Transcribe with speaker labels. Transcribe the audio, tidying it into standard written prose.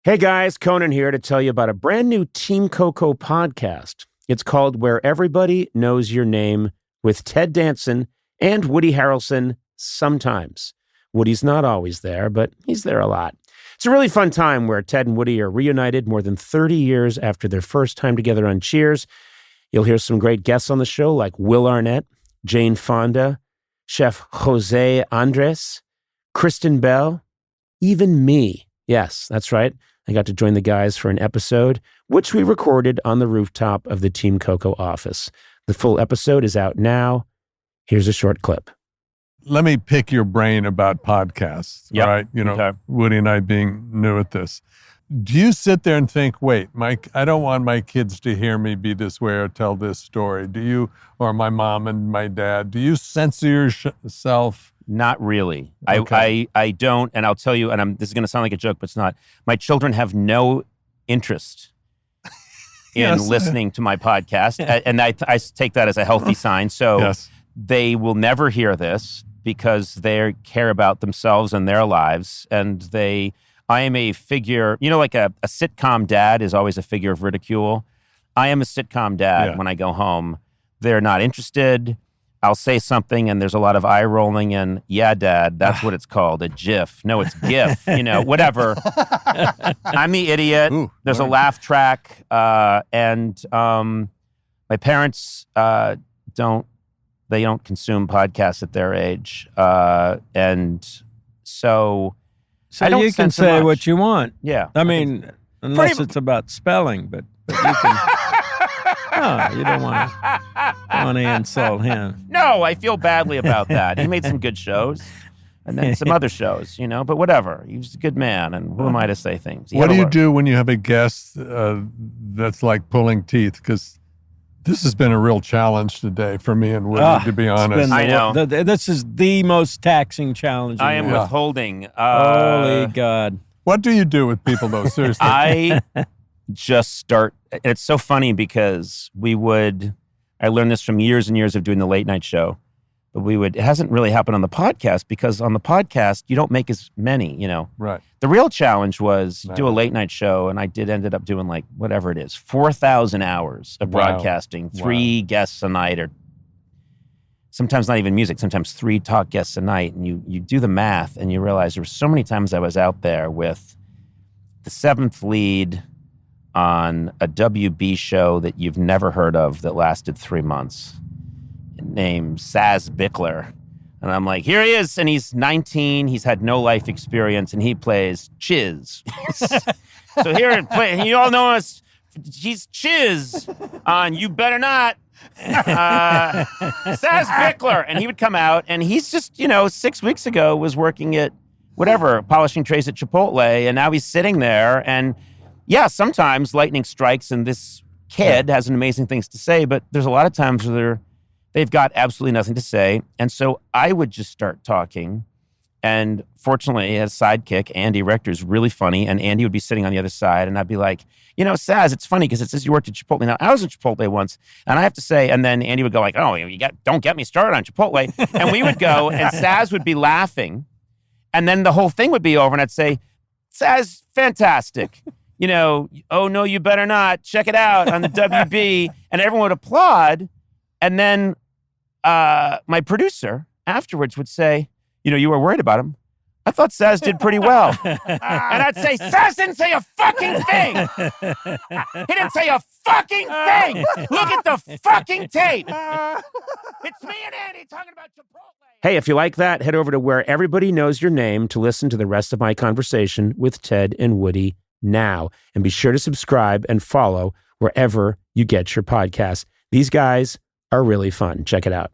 Speaker 1: Hey guys, Conan here to tell you about a brand new Team Coco podcast. It's called Where Everybody Knows Your Name with Ted Danson and Woody Harrelson sometimes. Woody's not always there, but he's there a lot. It's a really fun time where Ted and Woody are reunited more than 30 years after their first time together on Cheers. You'll hear some great guests on the show like Will Arnett, Jane Fonda, Chef Jose Andres, Kristen Bell, even me. Yes, that's right. I got to join the guys for an episode, which we recorded on the rooftop of the Team Coco office. The full episode is out now. Here's a short clip.
Speaker 2: Let me pick your brain about podcasts, right? You know, okay. Woody and I being new at this. Do you sit there and think, wait, Mike, I don't want my kids to hear me be this way or tell this story. Do you, or my mom and my dad, do you censor yourself?
Speaker 3: Not really.
Speaker 2: Okay.
Speaker 3: I don't, and I'll tell you, and this is going to sound like a joke, but it's not. My children have no interest in listening to my podcast, and I take that as a healthy sign. So they will never hear this because they care about themselves and their lives, and I am a figure, you know, like a sitcom dad is always a figure of ridicule. I am a sitcom dad when I go home. They're not interested. I'll say something and there's a lot of eye rolling and, yeah, Dad, that's what it's called, a GIF. No, it's GIF, you know, whatever. I'm the idiot. There's a laugh track. And my parents don't consume podcasts at their age. And so I don't
Speaker 4: you can say
Speaker 3: much.
Speaker 4: what you want.
Speaker 3: Yeah.
Speaker 4: I mean, unless it's about spelling, but you can... No, you don't want to insult him.
Speaker 3: No, I feel badly about that. He made some good shows, and then some other shows, you know. But whatever, he was a good man, and who am I to say things?
Speaker 2: What do you do when you have a guest that's like pulling teeth? Because this has been a real challenge today for me and Woody, to be honest.
Speaker 3: I know.
Speaker 4: This is the most taxing challenge.
Speaker 3: I am withholding.
Speaker 4: Holy God.
Speaker 2: What do you do with people, though? Seriously.
Speaker 3: I just start. It's so funny because I learned this from years and years of doing the late night show, but it hasn't really happened on the podcast because on the podcast, you don't make as many, you know.
Speaker 2: Right.
Speaker 3: The real challenge was do a late night show, and I ended up doing like whatever it is, 4,000 hours of broadcasting, 3 guests a night, or sometimes not even music, sometimes 3 talk guests a night. And you do the math and you realize there were so many times I was out there with the 7th lead on a WB show that you've never heard of that lasted 3 months, named Saz Bickler. And I'm like, here he is, and he's 19, he's had no life experience, and he plays Chiz. So here, you all know us, he's Chiz on You Better Not. Saz Bickler. And he would come out, and he's just, 6 weeks ago was working at whatever, polishing trays at Chipotle, and now he's sitting there, and yeah, sometimes lightning strikes and this kid has amazing things to say, but there's a lot of times where they've got absolutely nothing to say. And so I would just start talking. And fortunately, he had a sidekick, Andy Rector, is really funny. And Andy would be sitting on the other side. And I'd be like, Saz, it's funny because it says you worked at Chipotle. Now, I was at Chipotle once. And I have to say, and then Andy would go like, oh, don't get me started on Chipotle. And we would go and Saz would be laughing. And then the whole thing would be over. And I'd say, Saz, fantastic. Oh, no, you better not. Check it out on the WB. And everyone would applaud. And then my producer afterwards would say, you were worried about him. I thought Saz did pretty well. And I'd say, Saz didn't say a fucking thing. He didn't say a fucking thing. Look at the fucking tape. It's me and Andy talking about Chipotle.
Speaker 1: Hey, if you like that, head over to Where Everybody Knows Your Name to listen to the rest of my conversation with Ted and Woody now. And be sure to subscribe and follow wherever you get your podcasts. These guys are really fun. Check it out.